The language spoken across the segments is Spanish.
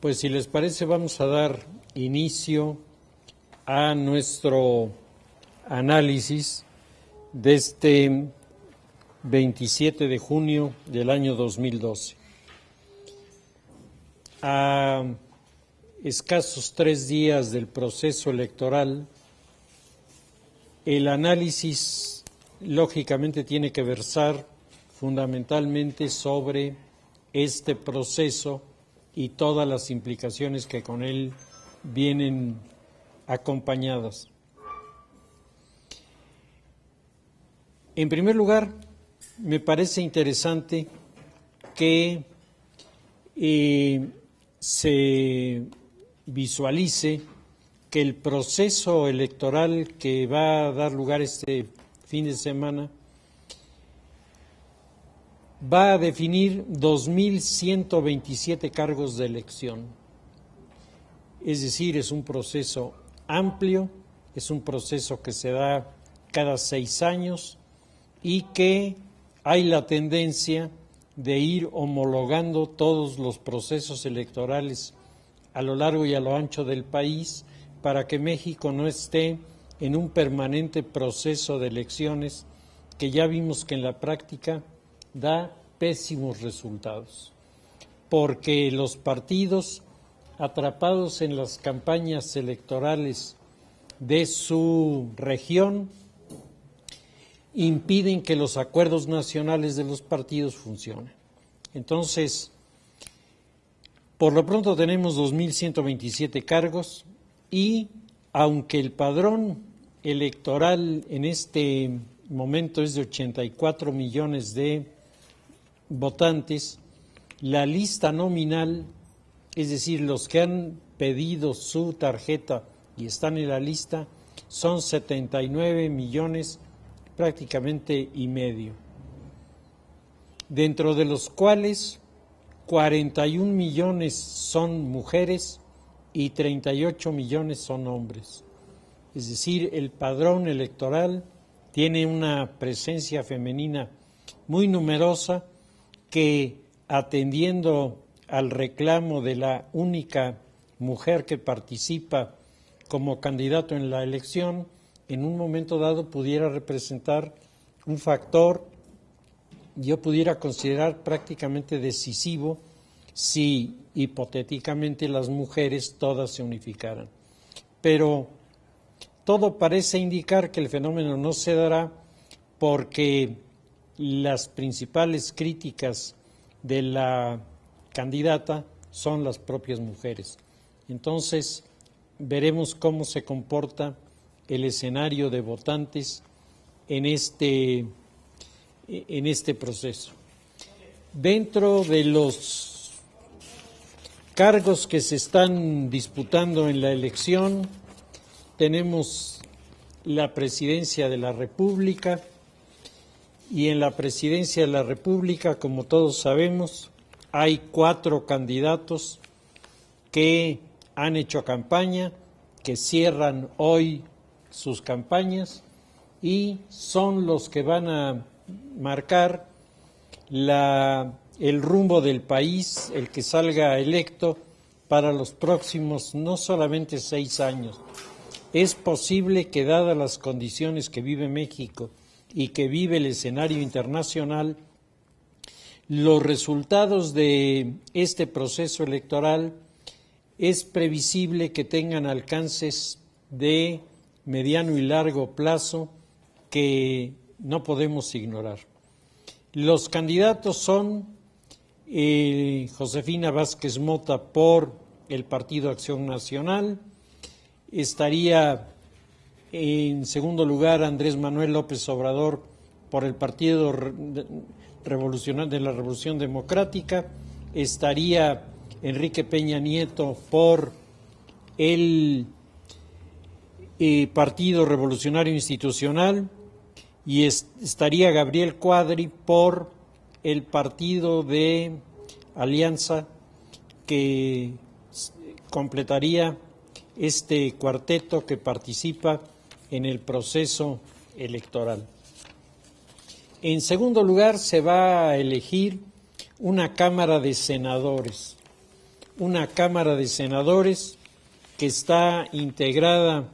Pues si les parece, vamos a dar inicio a nuestro análisis de este 27 de junio del año 2012. A escasos 3 días del proceso electoral, el análisis lógicamente tiene que versar fundamentalmente sobre este proceso y todas las implicaciones que con él vienen acompañadas. En primer lugar, me parece interesante que se visualice que el proceso electoral que va a dar lugar este fin de semana va a definir 2.127 cargos de elección. Es decir, es un proceso amplio, es un proceso que se da cada 6 años y que hay la tendencia de ir homologando todos los procesos electorales a lo largo y a lo ancho del país para que México no esté en un permanente proceso de elecciones que ya vimos que en la práctica da pésimos resultados, porque los partidos atrapados en las campañas electorales de su región impiden que los acuerdos nacionales de los partidos funcionen. Entonces, por lo pronto tenemos 2.127 cargos y aunque el padrón electoral en este momento es de 84 millones de votantes, la lista nominal, es decir, los que han pedido su tarjeta y están en la lista, son 79 millones prácticamente y medio, dentro de los cuales 41 millones son mujeres y 38 millones son hombres. Es decir, el padrón electoral tiene una presencia femenina muy numerosa que, atendiendo al reclamo de la única mujer que participa como candidato en la elección, en un momento dado pudiera representar un factor, yo pudiera considerar prácticamente decisivo si hipotéticamente las mujeres todas se unificaran. Pero todo parece indicar que el fenómeno no se dará porque las principales críticas de la candidata son las propias mujeres. Entonces, veremos cómo se comporta el escenario de votantes en este proceso. Dentro de los cargos que se están disputando en la elección, tenemos la presidencia de la República, y en la presidencia de la República, como todos sabemos, hay 4 candidatos que han hecho campaña, que cierran hoy sus campañas y son los que van a marcar el rumbo del país, el que salga electo para los próximos no solamente 6 años. Es posible que, dadas las condiciones que vive México y que vive el escenario internacional, los resultados de este proceso electoral es previsible que tengan alcances de mediano y largo plazo que no podemos ignorar. Los candidatos son Josefina Vázquez Mota por el Partido Acción Nacional, estaría en segundo lugar Andrés Manuel López Obrador por el Partido Revolucionario de la Revolución Democrática, estaría Enrique Peña Nieto por el Partido Revolucionario Institucional y estaría Gabriel Cuadri por el Partido de Alianza, que completaría este cuarteto que participa en el proceso electoral. En segundo lugar, se va a elegir una Cámara de Senadores, una Cámara de Senadores que está integrada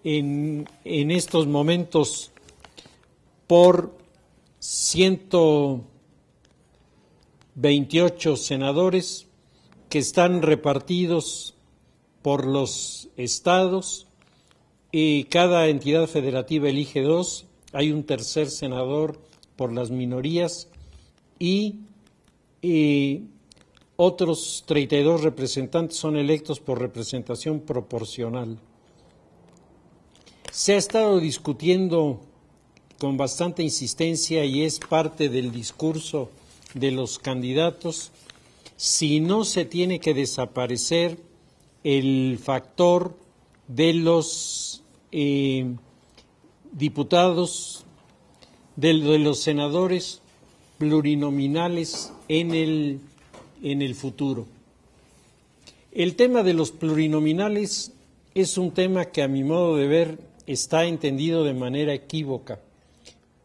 en estos momentos por 128 senadores que están repartidos por los estados y cada entidad federativa elige 2. Hay un tercer senador por las minorías y otros 32 representantes son electos por representación proporcional. Se ha estado discutiendo con bastante insistencia y es parte del discurso de los candidatos si no se tiene que desaparecer el factor de los diputados, de los senadores plurinominales en el futuro. El tema de los plurinominales es un tema que a mi modo de ver está entendido de manera equívoca,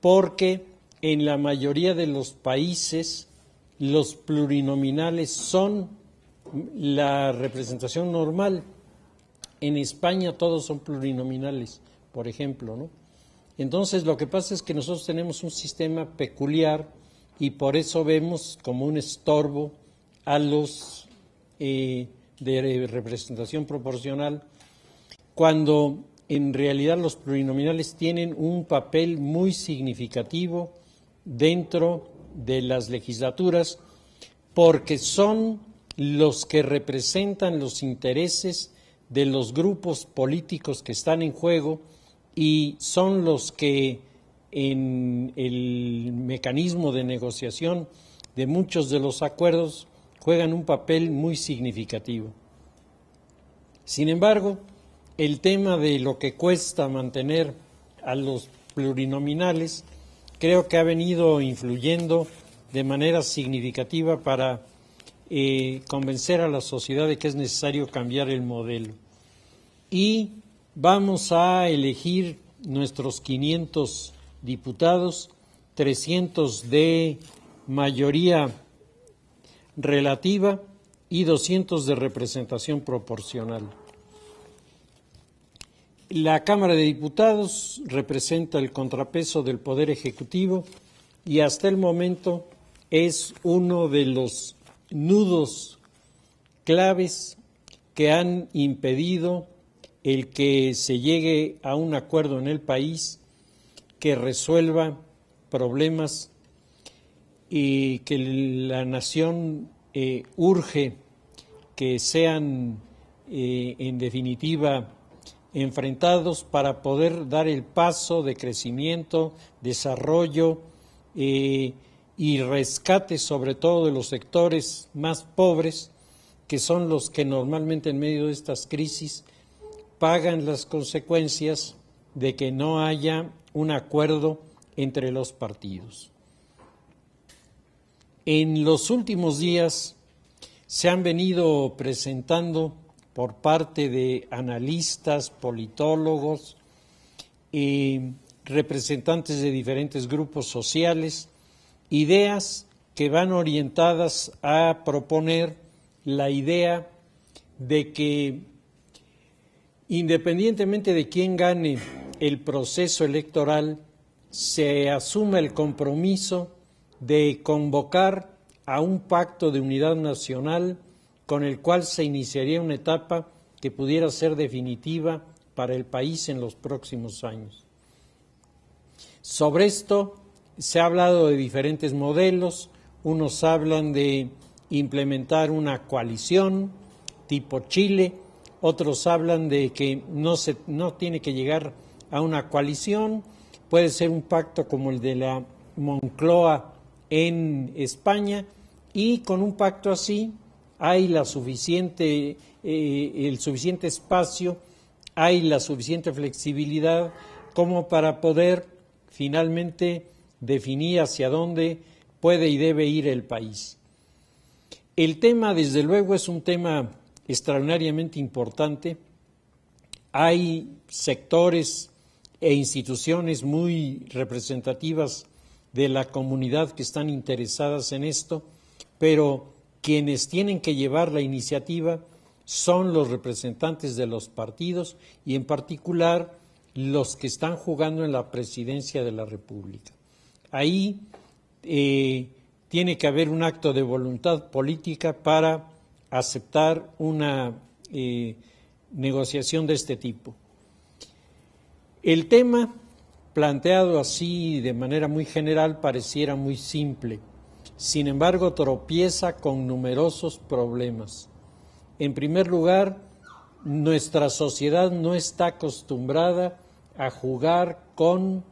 porque en la mayoría de los países los plurinominales son la representación normal. En España todos son plurinominales, por ejemplo, ¿no? Entonces lo que pasa es que nosotros tenemos un sistema peculiar y por eso vemos como un estorbo a los de representación proporcional, cuando en realidad los plurinominales tienen un papel muy significativo dentro de las legislaturas, porque son los que representan los intereses de los grupos políticos que están en juego y son los que en el mecanismo de negociación de muchos de los acuerdos juegan un papel muy significativo. Sin embargo, el tema de lo que cuesta mantener a los plurinominales creo que ha venido influyendo de manera significativa para convencer a la sociedad de que es necesario cambiar el modelo. Y vamos a elegir nuestros 500 diputados, 300 de mayoría relativa y 200 de representación proporcional. La Cámara de Diputados representa el contrapeso del Poder Ejecutivo y hasta el momento es uno de los nudos claves que han impedido el que se llegue a un acuerdo en el país que resuelva problemas y que la nación urge que sean en definitiva enfrentados para poder dar el paso de crecimiento, desarrollo y rescate sobre todo de los sectores más pobres, que son los que normalmente en medio de estas crisis pagan las consecuencias de que no haya un acuerdo entre los partidos. En los últimos días se han venido presentando por parte de analistas, politólogos y representantes de diferentes grupos sociales, ideas que van orientadas a proponer la idea de que independientemente de quién gane el proceso electoral, se asuma el compromiso de convocar a un pacto de unidad nacional con el cual se iniciaría una etapa que pudiera ser definitiva para el país en los próximos años. Sobre esto se ha hablado de diferentes modelos. Unos hablan de implementar una coalición tipo Chile, otros hablan de que no tiene que llegar a una coalición, puede ser un pacto como el de la Moncloa en España, y con un pacto así hay el suficiente espacio, hay la suficiente flexibilidad como para poder finalmente definir hacia dónde puede y debe ir el país. El tema, desde luego, es un tema extraordinariamente importante. Hay sectores e instituciones muy representativas de la comunidad que están interesadas en esto, pero quienes tienen que llevar la iniciativa son los representantes de los partidos y en particular los que están jugando en la presidencia de la República. Ahí tiene que haber un acto de voluntad política para aceptar una negociación de este tipo. El tema, planteado así de manera muy general, pareciera muy simple. Sin embargo, tropieza con numerosos problemas. En primer lugar, nuestra sociedad no está acostumbrada a jugar con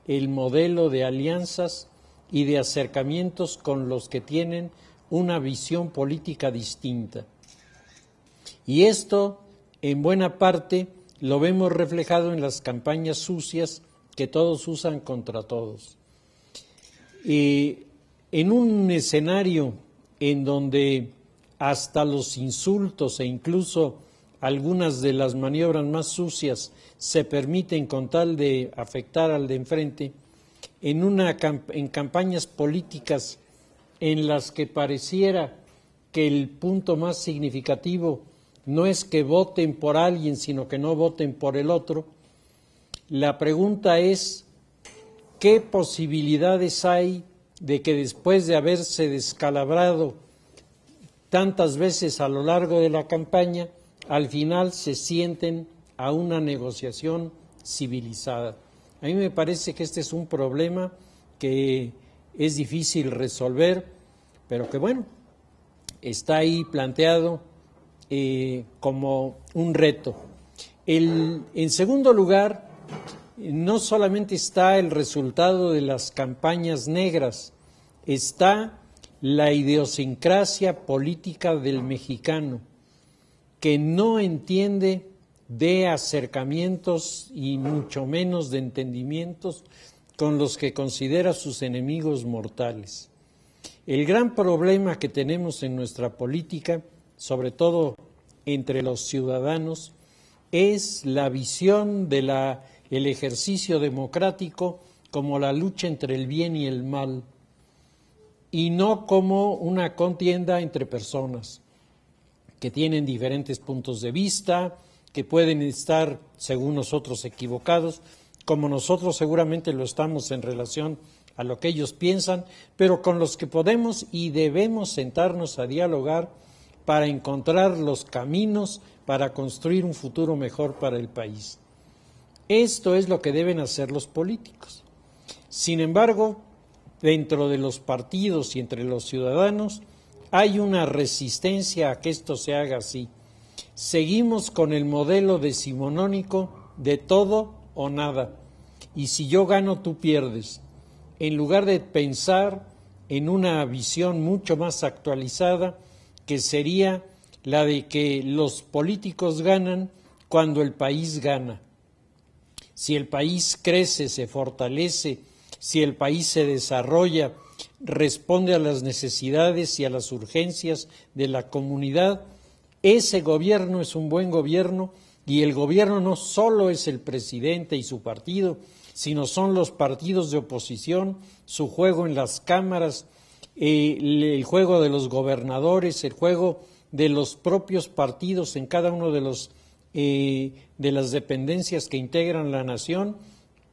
el modelo de alianzas y de acercamientos con los que tienen una visión política distinta. Y esto, en buena parte, lo vemos reflejado en las campañas sucias que todos usan contra todos. En un escenario en donde hasta los insultos e incluso algunas de las maniobras más sucias se permiten con tal de afectar al de enfrente, en campañas políticas en las que pareciera que el punto más significativo no es que voten por alguien, sino que no voten por el otro, la pregunta es, ¿qué posibilidades hay de que después de haberse descalabrado tantas veces a lo largo de la campaña, al final se sienten a una negociación civilizada? A mí me parece que este es un problema que es difícil resolver, pero que bueno, está ahí planteado como un reto. En segundo lugar, no solamente está el resultado de las campañas negras, está la idiosincrasia política del mexicano, que no entiende de acercamientos y mucho menos de entendimientos con los que considera sus enemigos mortales. El gran problema que tenemos en nuestra política, sobre todo entre los ciudadanos, es la visión del ejercicio democrático como la lucha entre el bien y el mal, y no como una contienda entre personas que tienen diferentes puntos de vista, que pueden estar, según nosotros, equivocados, como nosotros seguramente lo estamos en relación a lo que ellos piensan, pero con los que podemos y debemos sentarnos a dialogar para encontrar los caminos para construir un futuro mejor para el país. Esto es lo que deben hacer los políticos. Sin embargo, dentro de los partidos y entre los ciudadanos hay una resistencia a que esto se haga así. Seguimos con el modelo decimonónico de todo o nada. Y si yo gano, tú pierdes. En lugar de pensar en una visión mucho más actualizada, que sería la de que los políticos ganan cuando el país gana. Si el país crece, se fortalece, si el país se desarrolla, responde a las necesidades y a las urgencias de la comunidad, ese gobierno es un buen gobierno, y el gobierno no solo es el presidente y su partido, sino son los partidos de oposición, su juego en las cámaras, el juego de los gobernadores, el juego de los propios partidos en cada uno de las dependencias que integran la nación,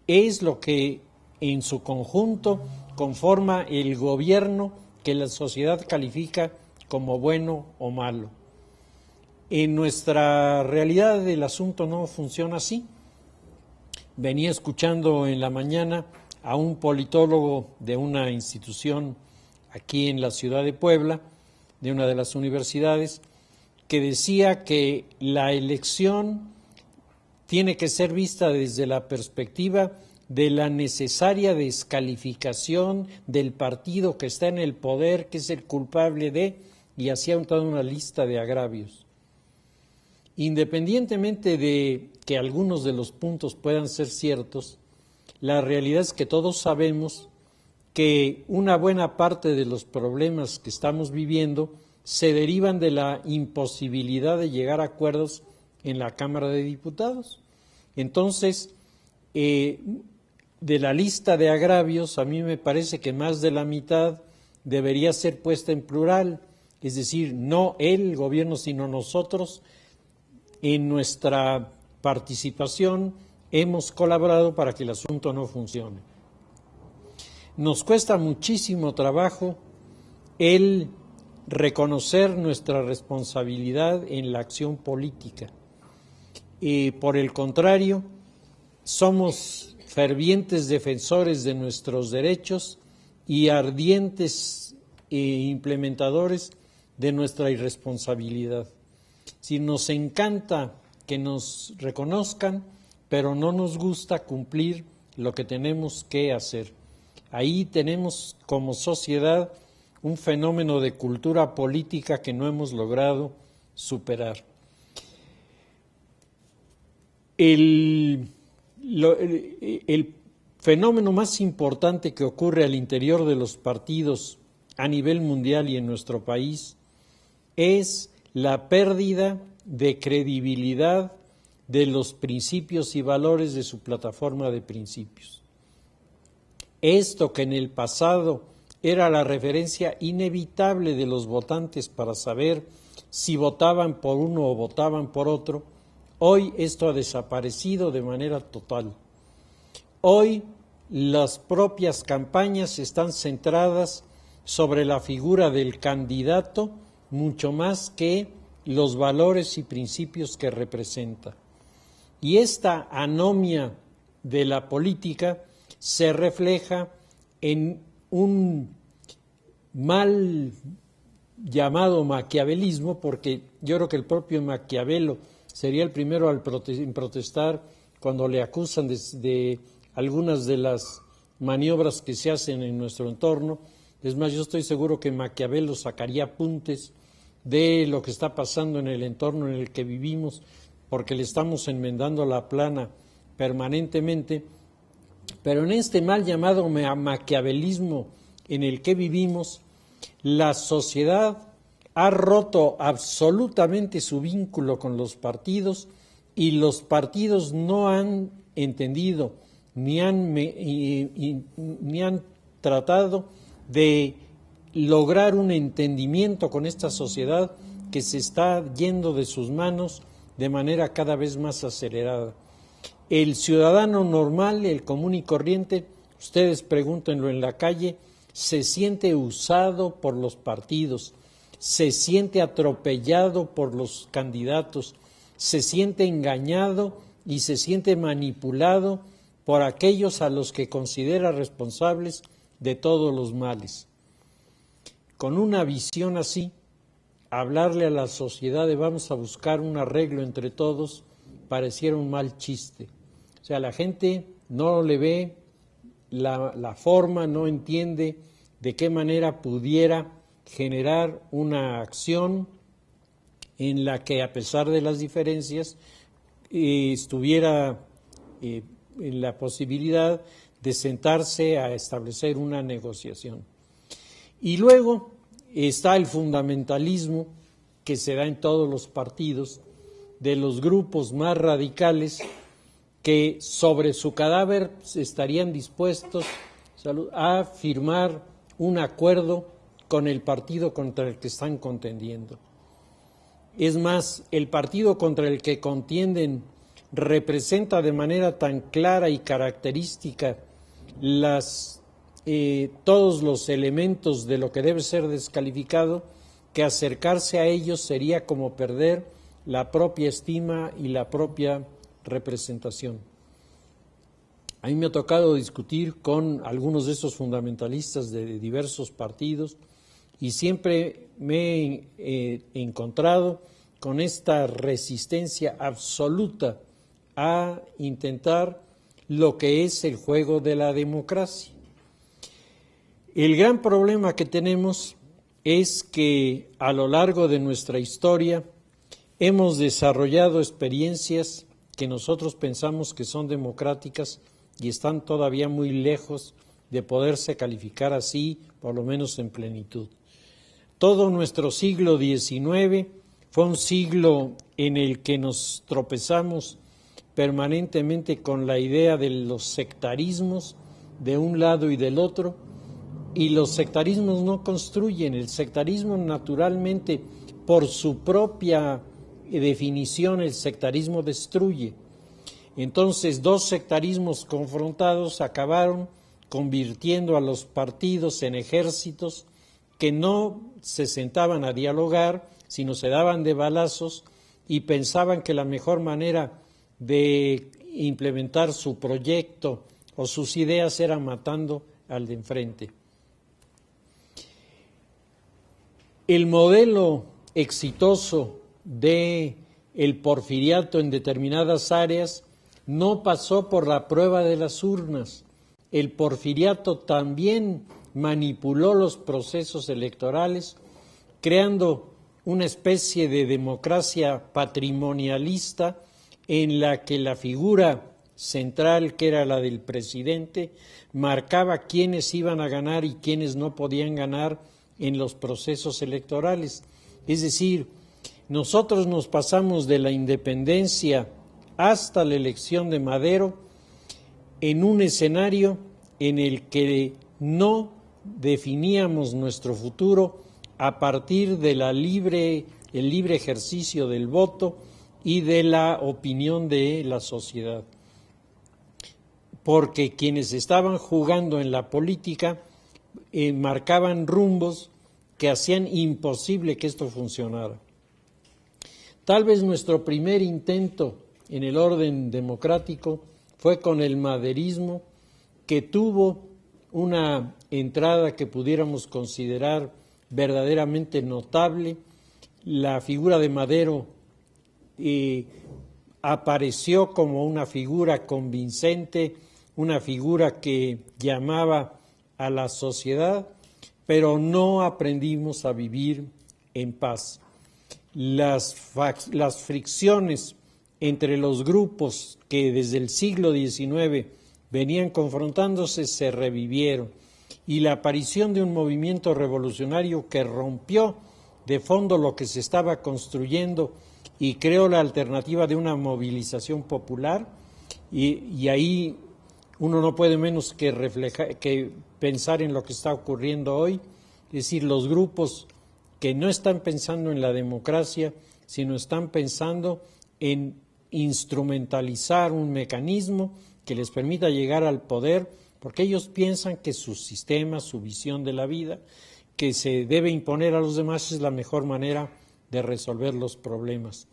es lo que en su conjunto conforma el gobierno que la sociedad califica como bueno o malo. En nuestra realidad el asunto no funciona así. Venía escuchando en la mañana a un politólogo de una institución aquí en la ciudad de Puebla, de una de las universidades, que decía que la elección tiene que ser vista desde la perspectiva de la necesaria descalificación del partido que está en el poder, que es el culpable de, y hacía toda una lista de agravios. Independientemente de que algunos de los puntos puedan ser ciertos, la realidad es que todos sabemos que una buena parte de los problemas que estamos viviendo se derivan de la imposibilidad de llegar a acuerdos en la Cámara de Diputados. Entonces, de la lista de agravios, a mí me parece que más de la mitad debería ser puesta en plural, es decir, no el gobierno, sino nosotros, en nuestra participación hemos colaborado para que el asunto no funcione. Nos cuesta muchísimo trabajo el reconocer nuestra responsabilidad en la acción política. Por el contrario, somos fervientes defensores de nuestros derechos y ardientes implementadores de nuestra irresponsabilidad. Si nos encanta que nos reconozcan, pero no nos gusta cumplir lo que tenemos que hacer. Ahí tenemos como sociedad un fenómeno de cultura política que no hemos logrado superar. El fenómeno más importante que ocurre al interior de los partidos a nivel mundial y en nuestro país es la pérdida de credibilidad de los principios y valores de su plataforma de principios. Esto que en el pasado era la referencia inevitable de los votantes para saber si votaban por uno o votaban por otro, hoy esto ha desaparecido de manera total. Hoy las propias campañas están centradas sobre la figura del candidato mucho más que los valores y principios que representa. Y esta anomia de la política se refleja en un mal llamado maquiavelismo, porque yo creo que el propio Maquiavelo sería el primero en protestar cuando le acusan de algunas de las maniobras que se hacen en nuestro entorno. Es más, yo estoy seguro que Maquiavelo sacaría apuntes de lo que está pasando en el entorno en el que vivimos, porque le estamos enmendando la plana permanentemente. Pero en este mal llamado maquiavelismo en el que vivimos, la sociedad ha roto absolutamente su vínculo con los partidos y los partidos no han entendido ni han tratado de lograr un entendimiento con esta sociedad que se está yendo de sus manos de manera cada vez más acelerada. El ciudadano normal, el común y corriente, ustedes pregúntenlo en la calle, se siente usado por los partidos, se siente atropellado por los candidatos, se siente engañado y se siente manipulado por aquellos a los que considera responsables de todos los males. Con una visión así, hablarle a la sociedad de vamos a buscar un arreglo entre todos pareciera un mal chiste. O sea, la gente no le ve la forma, no entiende de qué manera pudiera generar una acción en la que, a pesar de las diferencias, estuviera en la posibilidad de sentarse a establecer una negociación. Y luego está el fundamentalismo que se da en todos los partidos, de los grupos más radicales que sobre su cadáver estarían dispuestos a firmar un acuerdo con el partido contra el que están contendiendo. Es más, el partido contra el que contienden representa de manera tan clara y característica todos los elementos de lo que debe ser descalificado, que acercarse a ellos sería como perder la propia estima y la propia representación. A mí me ha tocado discutir con algunos de estos fundamentalistas de diversos partidos y siempre me he encontrado con esta resistencia absoluta a intentar lo que es el juego de la democracia. El gran problema que tenemos es que a lo largo de nuestra historia hemos desarrollado experiencias que nosotros pensamos que son democráticas y están todavía muy lejos de poderse calificar así, por lo menos en plenitud. Todo nuestro siglo XIX fue un siglo en el que nos tropezamos permanentemente con la idea de los sectarismos de un lado y del otro, y los sectarismos no construyen. El sectarismo naturalmente, por su propia definición, el sectarismo destruye. Entonces, dos sectarismos confrontados acabaron convirtiendo a los partidos en ejércitos que no se sentaban a dialogar, sino se daban de balazos y pensaban que la mejor manera de implementar su proyecto o sus ideas era matando al de enfrente. El modelo exitoso del porfiriato en determinadas áreas no pasó por la prueba de las urnas. El porfiriato también manipuló los procesos electorales, creando una especie de democracia patrimonialista en la que la figura central, que era la del presidente, marcaba quiénes iban a ganar y quiénes no podían ganar en los procesos electorales. Es decir, nosotros nos pasamos de la independencia hasta la elección de Madero en un escenario en el que no definíamos nuestro futuro a partir de el libre ejercicio del voto y de la opinión de la sociedad. Porque quienes estaban jugando en la política marcaban rumbos que hacían imposible que esto funcionara. Tal vez nuestro primer intento en el orden democrático fue con el maderismo, que tuvo una entrada que pudiéramos considerar verdaderamente notable. La figura de Madero apareció como una figura convincente, una figura que llamaba a la sociedad, pero no aprendimos a vivir en paz. Las fricciones entre los grupos que desde el siglo XIX venían confrontándose se revivieron, y la aparición de un movimiento revolucionario que rompió de fondo lo que se estaba construyendo y creó la alternativa de una movilización popular, y ahí uno no puede menos que pensar en lo que está ocurriendo hoy, es decir, los grupos que no están pensando en la democracia, sino están pensando en instrumentalizar un mecanismo que les permita llegar al poder, porque ellos piensan que su sistema, su visión de la vida, que se debe imponer a los demás, es la mejor manera de resolver los problemas.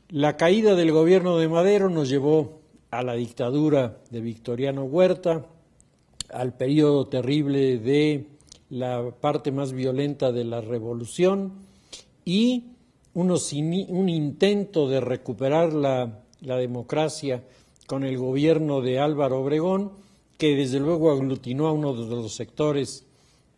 La caída del gobierno de Madero nos llevó a la dictadura de Victoriano Huerta, al periodo terrible de la parte más violenta de la revolución y un intento de recuperar la democracia con el gobierno de Álvaro Obregón, que desde luego aglutinó a uno de los sectores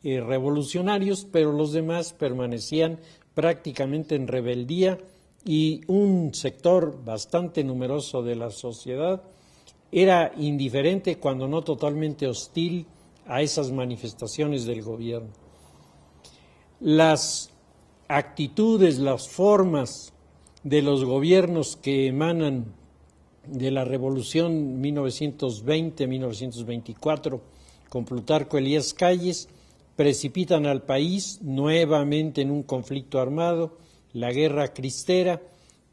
revolucionarios, pero los demás permanecían prácticamente en rebeldía, y un sector bastante numeroso de la sociedad era indiferente, cuando no totalmente hostil, a esas manifestaciones del gobierno. Las actitudes, las formas de los gobiernos que emanan de la Revolución 1920-1924 con Plutarco Elías Calles precipitan al país nuevamente en un conflicto armado, la Guerra Cristera,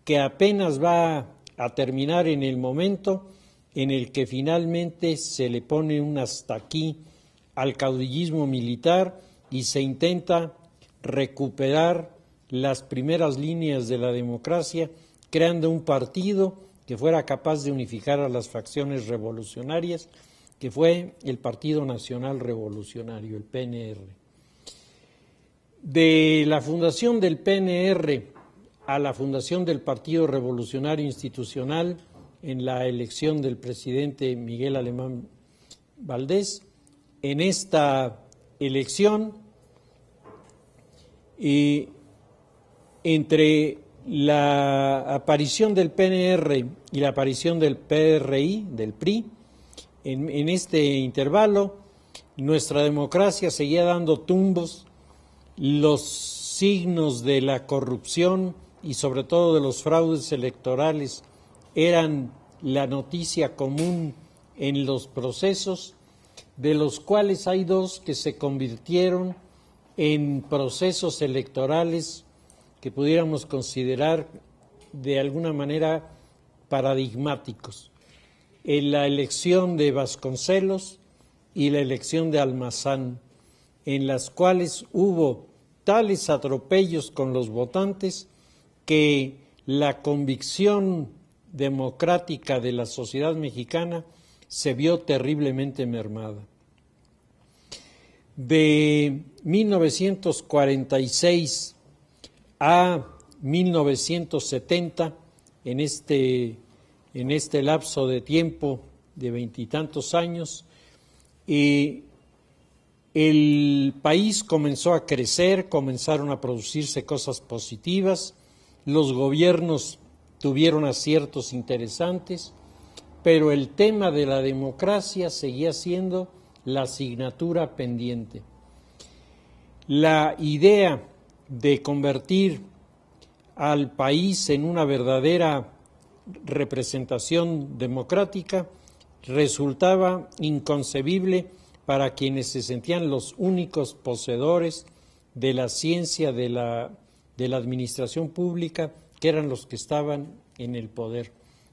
que apenas va a terminar en el momento en el que finalmente se le pone un hasta aquí al caudillismo militar y se intenta recuperar las primeras líneas de la democracia, creando un partido que fuera capaz de unificar a las facciones revolucionarias, que fue el Partido Nacional Revolucionario, el PNR. De la fundación del PNR a la fundación del Partido Revolucionario Institucional en la elección del presidente Miguel Alemán Valdés, en esta elección, entre la aparición del PNR y la aparición del PRI, del PRI, en este intervalo, nuestra democracia seguía dando tumbos, los signos de la corrupción y sobre todo de los fraudes electorales eran la noticia común en los procesos, de los cuales hay dos que se convirtieron en procesos electorales que pudiéramos considerar de alguna manera paradigmáticos. En la elección de Vasconcelos y la elección de Almazán, en las cuales hubo tales atropellos con los votantes que la convicción democrática de la sociedad mexicana se vio terriblemente mermada. De 1946 a 1970, en este lapso de tiempo de veintitantos años, el país comenzó a crecer, comenzaron a producirse cosas positivas, los gobiernos tuvieron aciertos interesantes, pero el tema de la democracia seguía siendo la asignatura pendiente. La idea de convertir al país en una verdadera representación democrática resultaba inconcebible para quienes se sentían los únicos poseedores de la ciencia de la administración pública, que eran los que estaban en el poder.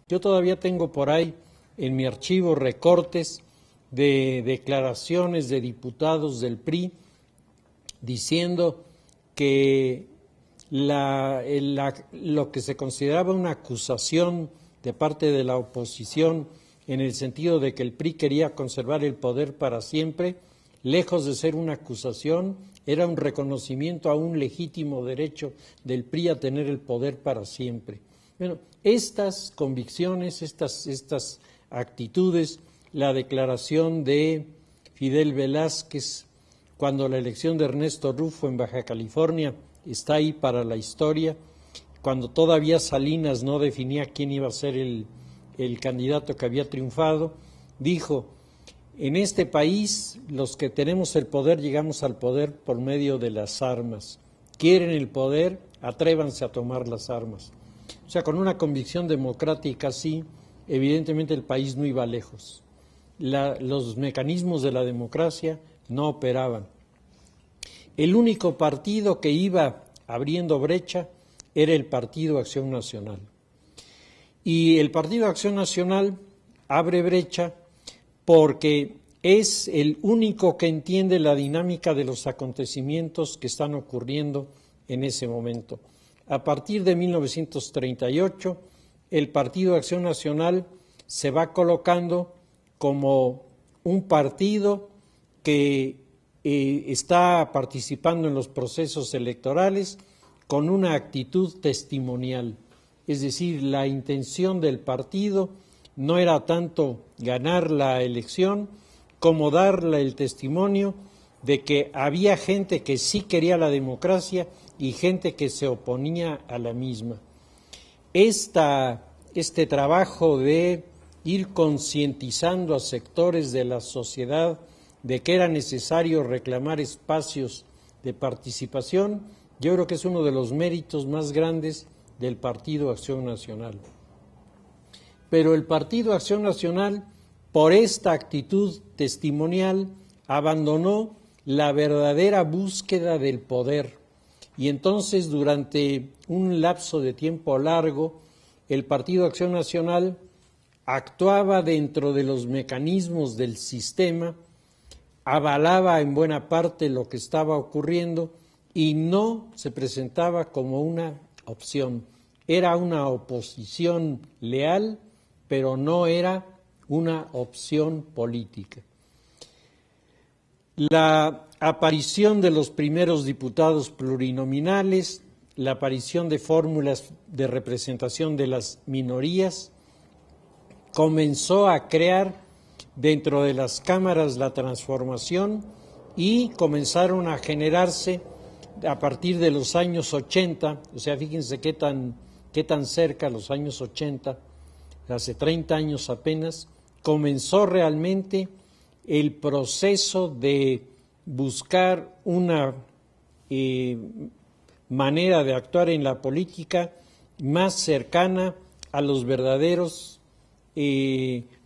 Yo todavía tengo por ahí en mi archivo recortes de declaraciones de diputados del PRI diciendo que lo que se consideraba una acusación de parte de la oposición en el sentido de que el PRI quería conservar el poder para siempre, lejos de ser una acusación, era un reconocimiento a un legítimo derecho del PRI a tener el poder para siempre. Bueno, estas convicciones, estas actitudes, la declaración de Fidel Velázquez cuando la elección de Ernesto Rufo en Baja California está ahí para la historia, cuando todavía Salinas no definía quién iba a ser el candidato que había triunfado, dijo: en este país los que tenemos el poder llegamos al poder por medio de las armas. Quieren el poder, atrévanse a tomar las armas. O sea, con una convicción democrática así, evidentemente el país no iba lejos. Los mecanismos de la democracia no operaban. El único partido que iba abriendo brecha era el Partido Acción Nacional. Y el Partido Acción Nacional abre brecha porque es el único que entiende la dinámica de los acontecimientos que están ocurriendo en ese momento. A partir de 1938, el Partido Acción Nacional se va colocando como un partido que está participando en los procesos electorales con una actitud testimonial. Es decir, la intención del partido no era tanto ganar la elección como darle el testimonio de que había gente que sí quería la democracia y gente que se oponía a la misma. Este trabajo de ir concientizando a sectores de la sociedad de que era necesario reclamar espacios de participación, yo creo que es uno de los méritos más grandes del Partido Acción Nacional. Pero el Partido Acción Nacional, por esta actitud testimonial, abandonó la verdadera búsqueda del poder. Y entonces, durante un lapso de tiempo largo, el Partido Acción Nacional actuaba dentro de los mecanismos del sistema, avalaba en buena parte lo que estaba ocurriendo y no se presentaba como una opción. Era una oposición leal, pero no era una opción política. La aparición de los primeros diputados plurinominales, la aparición de fórmulas de representación de las minorías, comenzó a crear dentro de las cámaras la transformación y comenzaron a generarse a partir de los años 80, o sea, fíjense qué tan cerca, los años 80, hace 30 años apenas, comenzó realmente el proceso de buscar una manera de actuar en la política más cercana a los verdaderos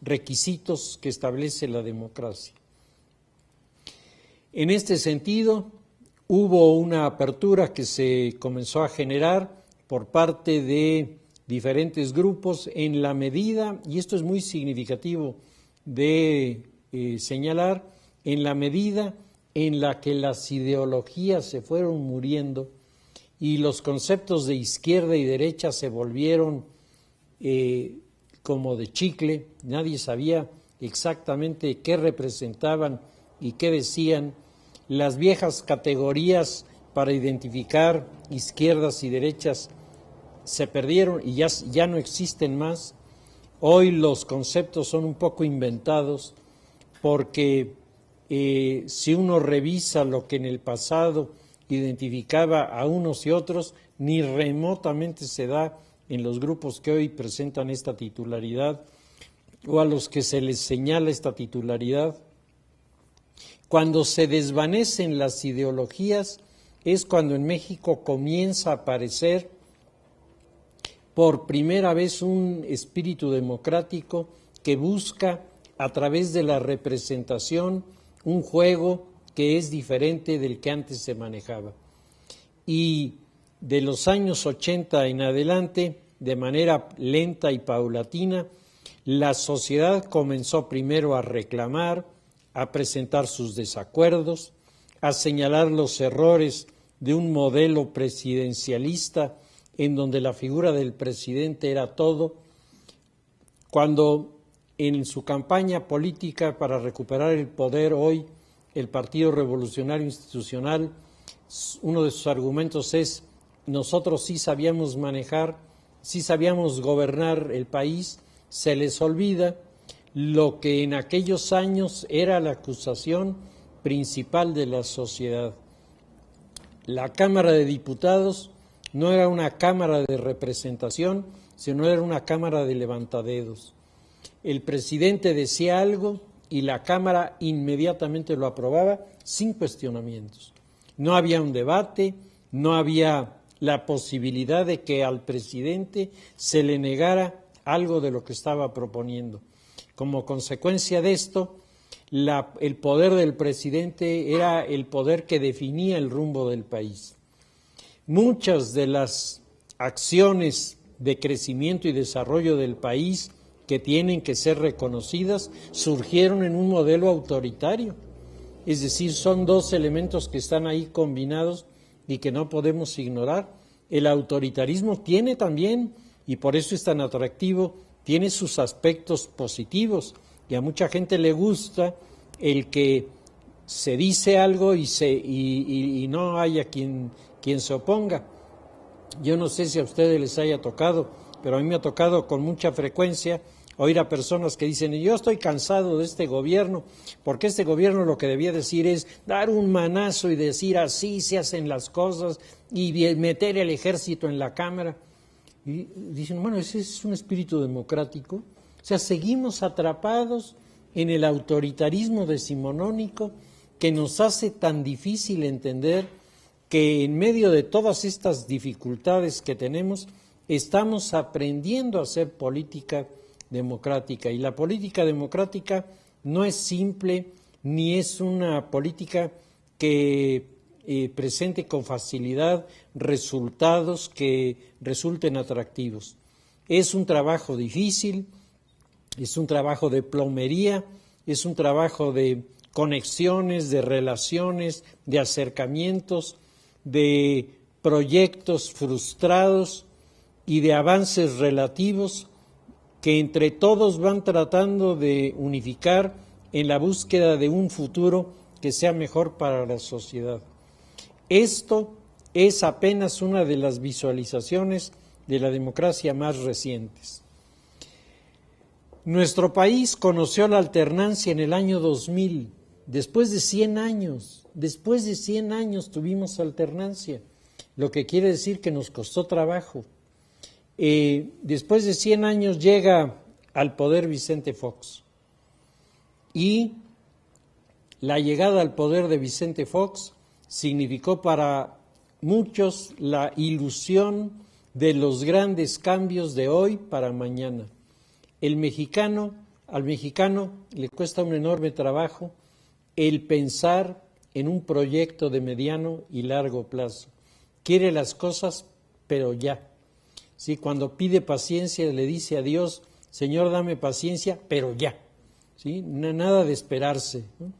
requisitos que establece la democracia. En este sentido, hubo una apertura que se comenzó a generar por parte de diferentes grupos en la medida, y esto es muy significativo de señalar, en la medida en la que las ideologías se fueron muriendo y los conceptos de izquierda y derecha se volvieron como de chicle, nadie sabía exactamente qué representaban y qué decían. Las viejas categorías para identificar izquierdas y derechas se perdieron y ya no existen más. Hoy los conceptos son un poco inventados porque si uno revisa lo que en el pasado identificaba a unos y otros, ni remotamente se da en los grupos que hoy presentan esta titularidad o a los que se les señala esta titularidad. Cuando se desvanecen las ideologías es cuando en México comienza a aparecer por primera vez un espíritu democrático que busca a través de la representación un juego que es diferente del que antes se manejaba. Y de los años 80 en adelante, de manera lenta y paulatina, la sociedad comenzó primero a reclamar, a presentar sus desacuerdos, a señalar los errores de un modelo presidencialista en donde la figura del presidente era todo, cuando en su campaña política para recuperar el poder hoy, el Partido Revolucionario Institucional, uno de sus argumentos es: nosotros sí sabíamos manejar, sí sabíamos gobernar el país. Se les olvida lo que en aquellos años era la acusación principal de la sociedad. La Cámara de Diputados no era una cámara de representación, sino era una cámara de levantadedos. El presidente decía algo y la Cámara inmediatamente lo aprobaba sin cuestionamientos. No había un debate, no había la posibilidad de que al presidente se le negara algo de lo que estaba proponiendo. Como consecuencia de esto, el poder del presidente era el poder que definía el rumbo del país. Muchas de las acciones de crecimiento y desarrollo del país que tienen que ser reconocidas surgieron en un modelo autoritario. Es decir, son dos elementos que están ahí combinados y que no podemos ignorar. El autoritarismo tiene también, y por eso es tan atractivo, tiene sus aspectos positivos, y a mucha gente le gusta el que se dice algo y no haya quien se oponga. Yo no sé si a ustedes les haya tocado, pero a mí me ha tocado con mucha frecuencia oír a personas que dicen: yo estoy cansado de este gobierno, porque este gobierno lo que debía decir es dar un manazo y decir así se hacen las cosas y meter el ejército en la Cámara. Y dicen, bueno, ese es un espíritu democrático. O sea, seguimos atrapados en el autoritarismo decimonónico que nos hace tan difícil entender que en medio de todas estas dificultades que tenemos, estamos aprendiendo a hacer política democrática. Y la política democrática no es simple, ni es una política que presente con facilidad resultados que resulten atractivos. Es un trabajo difícil, es un trabajo de plomería, es un trabajo de conexiones, de relaciones, de acercamientos, de proyectos frustrados y de avances relativos que entre todos van tratando de unificar en la búsqueda de un futuro que sea mejor para la sociedad. Esto es apenas una de las visualizaciones de la democracia más recientes. Nuestro país conoció la alternancia en el año 2000, después de 100 años tuvimos alternancia, lo que quiere decir que nos costó trabajo. Después de 100 años llega al poder Vicente Fox y la llegada al poder de Vicente Fox significó para muchos la ilusión de los grandes cambios de hoy para mañana. Al mexicano le cuesta un enorme trabajo el pensar en un proyecto de mediano y largo plazo. Quiere las cosas, pero ya. ¿Sí? Cuando pide paciencia, le dice a Dios, Señor, dame paciencia, pero ya. ¿Sí? Nada de esperarse, ¿no?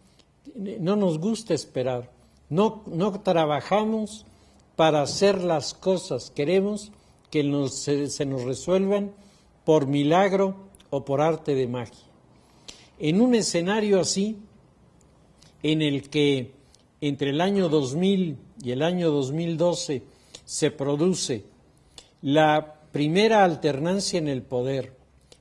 No nos gusta esperar. No trabajamos para hacer las cosas. Queremos que se nos resuelvan por milagro o por arte de magia. En un escenario así, en el que entre el año 2000 y el año 2012 se produce la primera alternancia en el poder,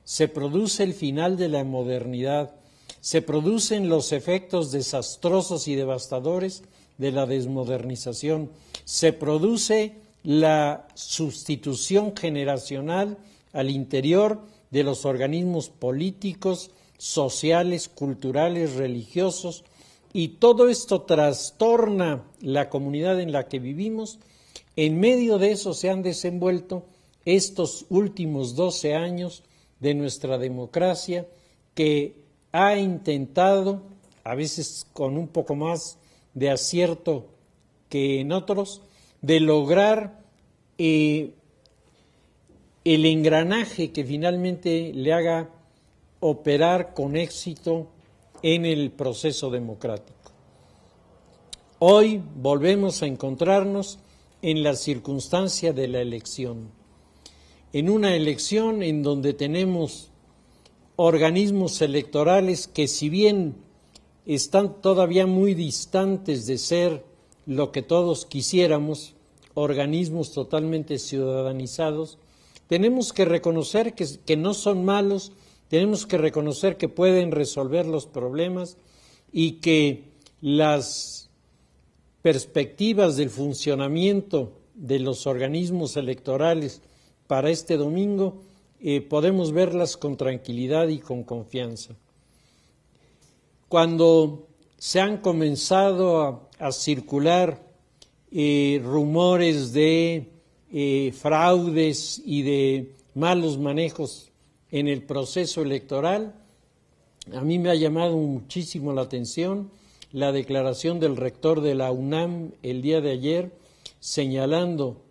se produce el final de la modernidad, se producen los efectos desastrosos y devastadores de la desmodernización, se produce la sustitución generacional al interior de los organismos políticos, sociales, culturales, religiosos, y todo esto trastorna la comunidad en la que vivimos. En medio de eso se han desenvuelto estos últimos 12 años de nuestra democracia, que ha intentado, a veces con un poco más de acierto que en otros, de lograr el engranaje que finalmente le haga operar con éxito en el proceso democrático. Hoy volvemos a encontrarnos en la circunstancia de la elección, en una elección en donde tenemos organismos electorales que, si bien están todavía muy distantes de ser lo que todos quisiéramos, organismos totalmente ciudadanizados, tenemos que reconocer que no son malos, tenemos que reconocer que pueden resolver los problemas y que las perspectivas del funcionamiento de los organismos electorales para este domingo podemos verlas con tranquilidad y con confianza. Cuando se han comenzado a circular rumores de fraudes y de malos manejos en el proceso electoral, a mí me ha llamado muchísimo la atención la declaración del rector de la UNAM el día de ayer, señalando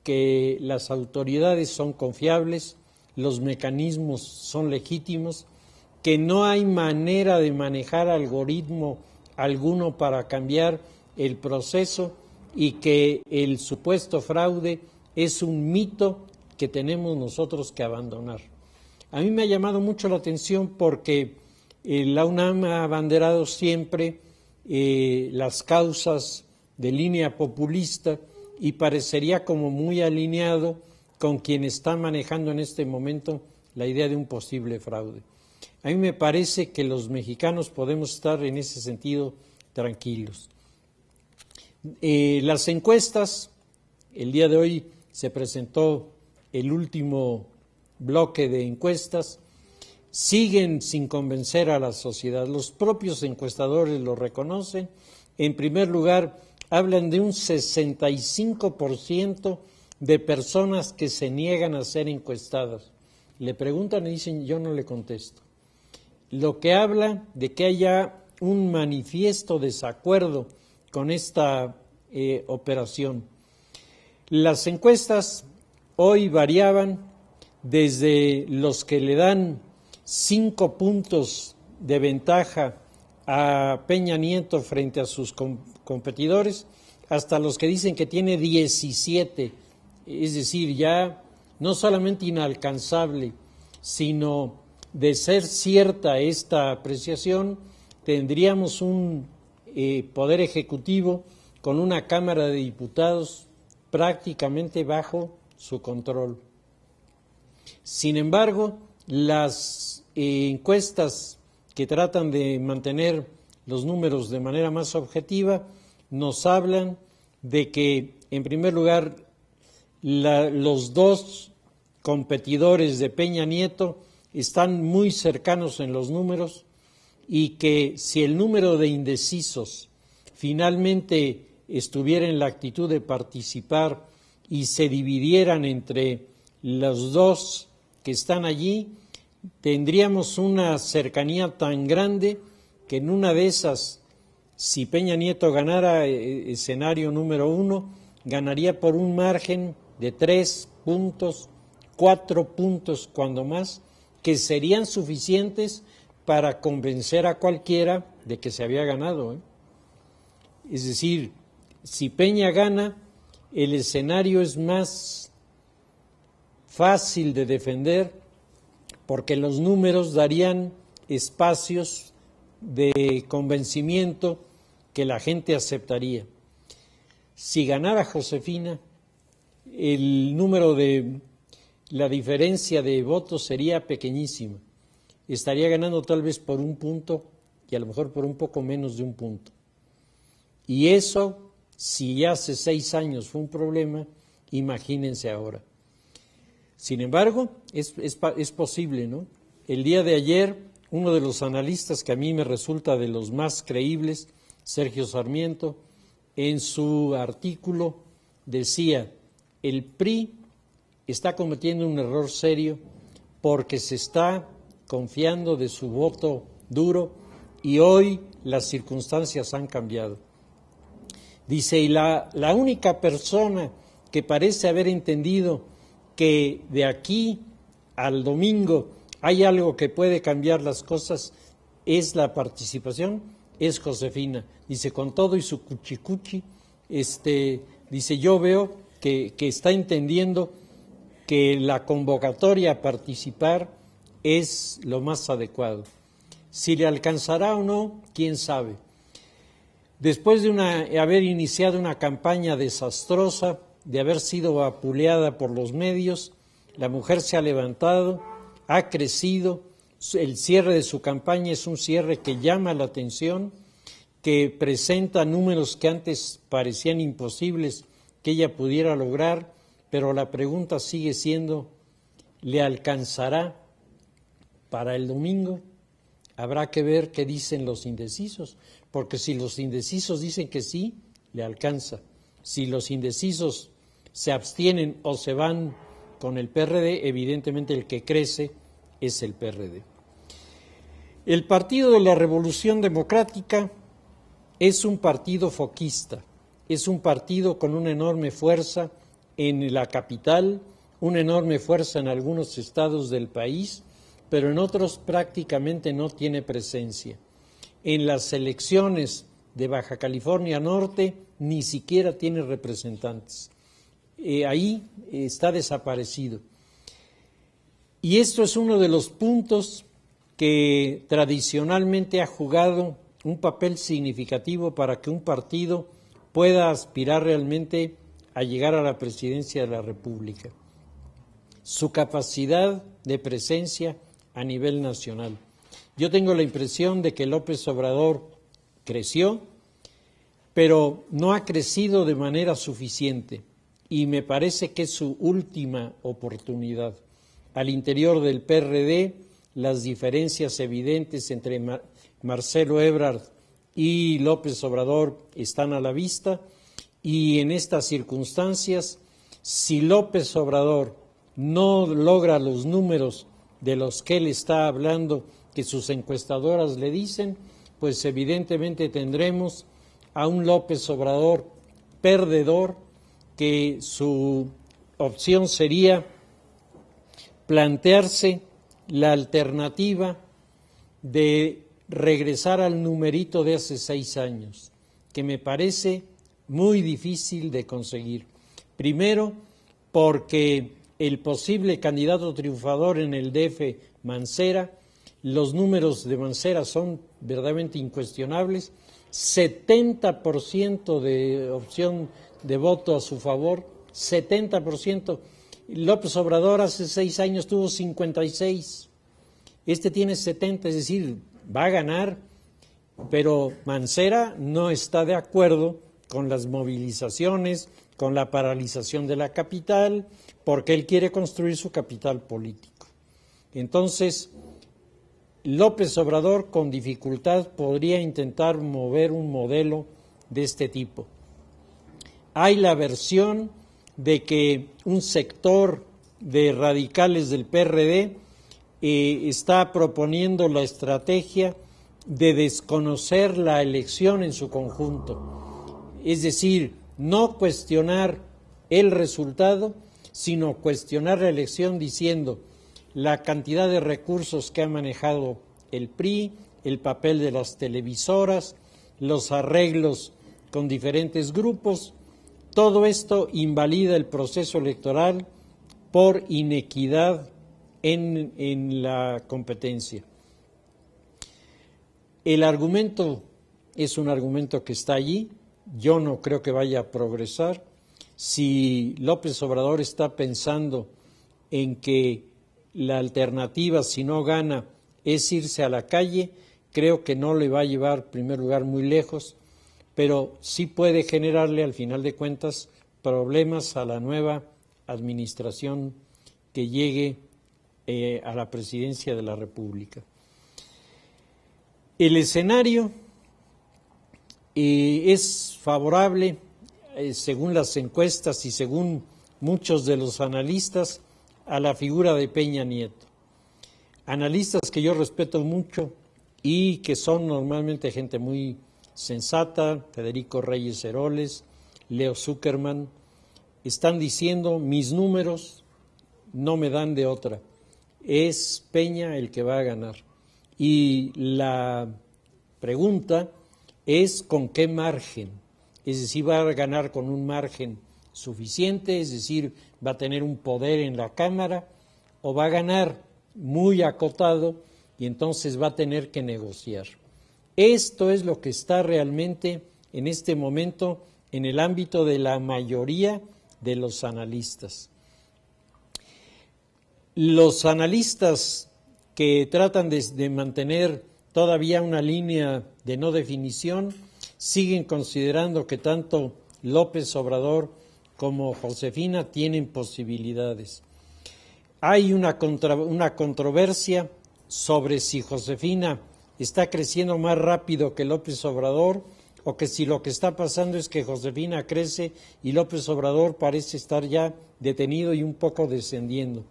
que las autoridades son confiables, los mecanismos son legítimos, que no hay manera de manejar algoritmo alguno para cambiar el proceso y que el supuesto fraude es un mito que tenemos nosotros que abandonar. A mí me ha llamado mucho la atención porque la UNAM ha abanderado siempre las causas de línea populista y parecería como muy alineado con quien está manejando en este momento la idea de un posible fraude. A mí me parece que los mexicanos podemos estar en ese sentido tranquilos. Las encuestas, el día de hoy se presentó el último bloque de encuestas, siguen sin convencer a la sociedad. Los propios encuestadores lo reconocen. En primer lugar, hablan de un 65% de personas que se niegan a ser encuestadas. Le preguntan y dicen, yo no le contesto. Lo que habla de que haya un manifiesto desacuerdo con esta operación. Las encuestas hoy variaban desde los que le dan 5 puntos de ventaja a Peña Nieto frente a sus competidores, hasta los que dicen que tiene 17, es decir, ya no solamente inalcanzable, sino de ser cierta esta apreciación, tendríamos un poder ejecutivo con una Cámara de Diputados prácticamente bajo su control. Sin embargo, las encuestas que tratan de mantener los números de manera más objetiva nos hablan de que, en primer lugar, los dos competidores de Peña Nieto están muy cercanos en los números y que si el número de indecisos finalmente estuviera en la actitud de participar y se dividieran entre los dos que están allí, tendríamos una cercanía tan grande que en una de esas si Peña Nieto ganara escenario número 1, ganaría por un margen de 3 puntos, 4 puntos cuando más, que serían suficientes para convencer a cualquiera de que se había ganado. Es decir, si Peña gana, el escenario es más fácil de defender porque los números darían espacios de convencimiento que la gente aceptaría. Si ganara Josefina, el número de la diferencia de votos sería pequeñísima. Estaría ganando tal vez por 1 punto y a lo mejor por un poco menos de 1 punto. Y eso, si hace 6 años fue un problema, imagínense ahora. Sin embargo, es posible, ¿no? El día de ayer, uno de los analistas que a mí me resulta de los más creíbles, Sergio Sarmiento, en su artículo decía, el PRI está cometiendo un error serio porque se está confiando de su voto duro y hoy las circunstancias han cambiado. Dice, y la única persona que parece haber entendido que de aquí al domingo hay algo que puede cambiar las cosas es la participación, es Josefina. Dice, con todo y su cuchicuchi, dice, yo veo que está entendiendo que la convocatoria a participar es lo más adecuado. Si le alcanzará o no, quién sabe. Después de haber iniciado una campaña desastrosa, de haber sido vapuleada por los medios, la mujer se ha levantado, ha crecido, el cierre de su campaña es un cierre que llama la atención, que presenta números que antes parecían imposibles que ella pudiera lograr, pero la pregunta sigue siendo, ¿le alcanzará para el domingo? Habrá que ver qué dicen los indecisos, porque si los indecisos dicen que sí, le alcanza. Si los indecisos se abstienen o se van con el PRD, evidentemente el que crece es el PRD. El Partido de la Revolución Democrática es un partido foquista, es un partido con una enorme fuerza en la capital, una enorme fuerza en algunos estados del país, pero en otros prácticamente no tiene presencia. En las elecciones de Baja California Norte ni siquiera tiene representantes. Ahí está desaparecido. Y esto es uno de los puntos que tradicionalmente ha jugado un papel significativo para que un partido pueda aspirar realmente a llegar a la presidencia de la República. Su capacidad de presencia a nivel nacional. Yo tengo la impresión de que López Obrador creció, pero no ha crecido de manera suficiente y me parece que es su última oportunidad. Al interior del PRD, las diferencias evidentes entre Marcelo Ebrard y López Obrador están a la vista y en estas circunstancias, si López Obrador no logra los números de los que él está hablando, que sus encuestadoras le dicen, pues evidentemente tendremos a un López Obrador perdedor, que su opción sería plantearse la alternativa de regresar al numerito de hace 6 años, que me parece muy difícil de conseguir. Primero, porque el posible candidato triunfador en el DF, Mancera, los números de Mancera son verdaderamente incuestionables, 70% de opción de voto a su favor, 70%. López Obrador hace 6 años tuvo 56, este tiene 70, es decir, va a ganar, pero Mancera no está de acuerdo con las movilizaciones, con la paralización de la capital, porque él quiere construir su capital político. Entonces, López Obrador con dificultad podría intentar mover un modelo de este tipo. Hay la versión de que un sector de radicales del PRD está proponiendo la estrategia de desconocer la elección en su conjunto. Es decir, no cuestionar el resultado, sino cuestionar la elección diciendo la cantidad de recursos que ha manejado el PRI, el papel de las televisoras, los arreglos con diferentes grupos. Todo esto invalida el proceso electoral por inequidad en la competencia. El argumento es un argumento que está allí. Yo no creo que vaya a progresar. Si López Obrador está pensando en que la alternativa, si no gana, es irse a la calle, creo que no le va a llevar, en primer lugar, muy lejos, pero sí puede generarle, al final de cuentas, problemas a la nueva administración que llegue a la presidencia de la República. El escenario es favorable, según las encuestas y según muchos de los analistas, a la figura de Peña Nieto. Analistas que yo respeto mucho y que son normalmente gente muy sensata, Federico Reyes Heroles, Leo Zuckerman, están diciendo: mis números no me dan de otra, es Peña el que va a ganar. Y la pregunta es con qué margen, es decir, va a ganar con un margen suficiente, es decir, va a tener un poder en la Cámara, o va a ganar muy acotado y entonces va a tener que negociar. Esto es lo que está realmente en este momento en el ámbito de la mayoría de los analistas. Los analistas que tratan de mantener todavía una línea de no definición siguen considerando que tanto López Obrador como Josefina tienen posibilidades. Hay una controversia sobre si Josefina está creciendo más rápido que López Obrador, o que si lo que está pasando es que Josefina crece y López Obrador parece estar ya detenido y un poco descendiendo.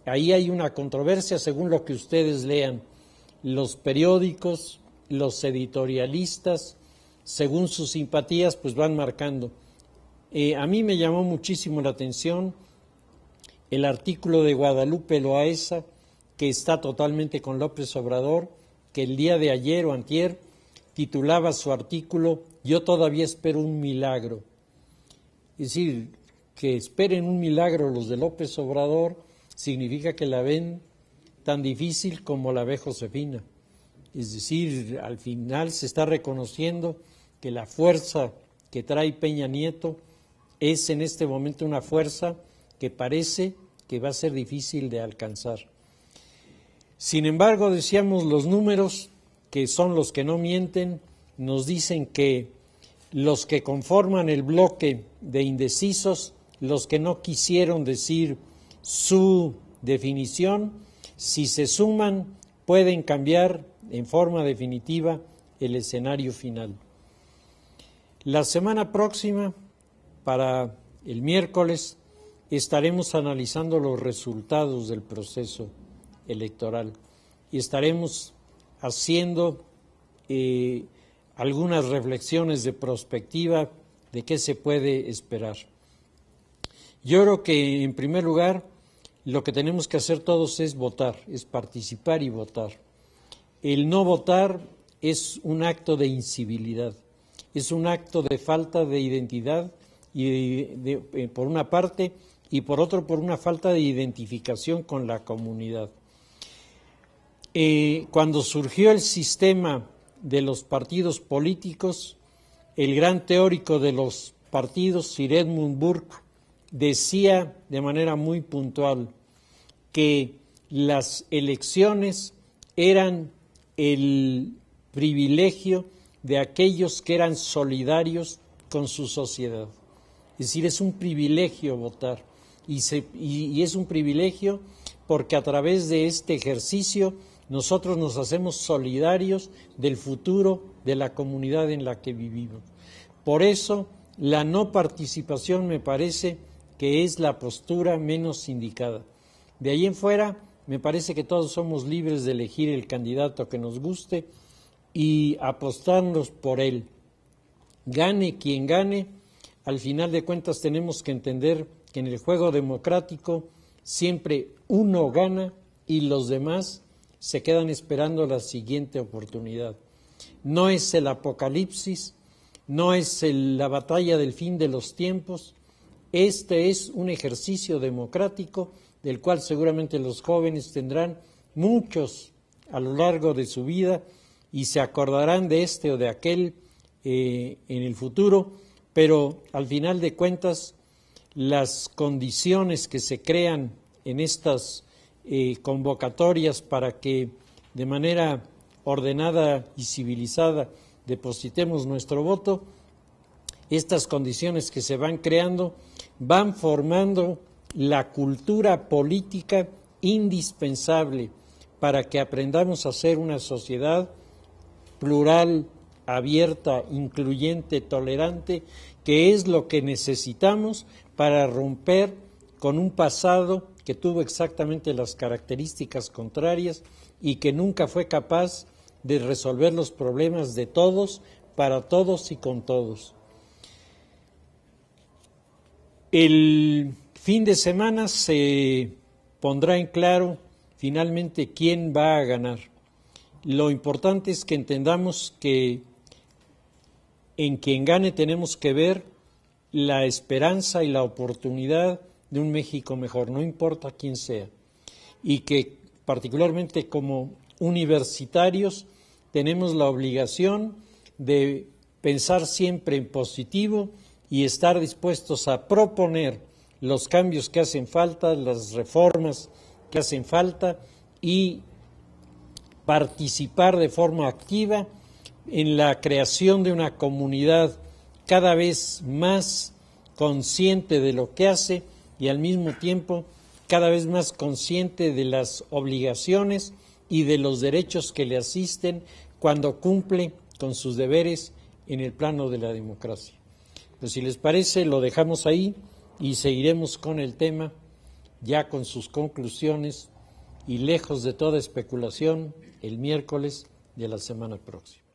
Ahí hay una controversia según lo que ustedes lean. Los periódicos, los editorialistas, según sus simpatías, pues van marcando. A mí me llamó muchísimo la atención el artículo de Guadalupe Loaesa, que está totalmente con López Obrador, que el día de ayer o antier titulaba su artículo "Yo todavía espero un milagro". Es decir, que esperen un milagro los de López Obrador significa que la ven tan difícil como la ve Josefina. Es decir, al final se está reconociendo que la fuerza que trae Peña Nieto es en este momento una fuerza que parece que va a ser difícil de alcanzar. Sin embargo, decíamos, los números, que son los que no mienten, nos dicen que los que conforman el bloque de indecisos, los que no quisieron decir su definición, si se suman, pueden cambiar en forma definitiva el escenario final. La semana próxima, para el miércoles, estaremos analizando los resultados del proceso electoral y estaremos haciendo algunas reflexiones de prospectiva de qué se puede esperar. Yo creo que, en primer lugar, lo que tenemos que hacer todos es votar, es participar y votar. El no votar es un acto de incivilidad, es un acto de falta de identidad y por una parte, y por otro por una falta de identificación con la comunidad. Cuando surgió el sistema de los partidos políticos, el gran teórico de los partidos, Sir Edmund Burke, decía de manera muy puntual que las elecciones eran el privilegio de aquellos que eran solidarios con su sociedad. Es decir, es un privilegio votar y es un privilegio porque a través de este ejercicio nosotros nos hacemos solidarios del futuro de la comunidad en la que vivimos. Por eso, la no participación me parece que es la postura menos indicada. De ahí en fuera, me parece que todos somos libres de elegir el candidato que nos guste, y apostarnos por él. Gane quien gane, al final de cuentas tenemos que entender que en el juego democrático siempre uno gana y los demás se quedan esperando la siguiente oportunidad. No es el apocalipsis, no es la batalla del fin de los tiempos. Este es un ejercicio democrático del cual seguramente los jóvenes tendrán muchos a lo largo de su vida y se acordarán de este o de aquel en el futuro, pero al final de cuentas las condiciones que se crean en estas convocatorias para que de manera ordenada y civilizada depositemos nuestro voto, estas condiciones que se van creando van formando la cultura política indispensable para que aprendamos a ser una sociedad plural, abierta, incluyente, tolerante, que es lo que necesitamos para romper con un pasado que tuvo exactamente las características contrarias y que nunca fue capaz de resolver los problemas de todos, para todos y con todos. El fin de semana se pondrá en claro finalmente quién va a ganar. Lo importante es que entendamos que en quien gane tenemos que ver la esperanza y la oportunidad de un México mejor, no importa quién sea, y que particularmente como universitarios tenemos la obligación de pensar siempre en positivo y estar dispuestos a proponer los cambios que hacen falta, las reformas que hacen falta y participar de forma activa en la creación de una comunidad cada vez más consciente de lo que hace y al mismo tiempo cada vez más consciente de las obligaciones y de los derechos que le asisten cuando cumple con sus deberes en el plano de la democracia. Pues si les parece, lo dejamos ahí y seguiremos con el tema ya con sus conclusiones y lejos de toda especulación el miércoles de la semana próxima.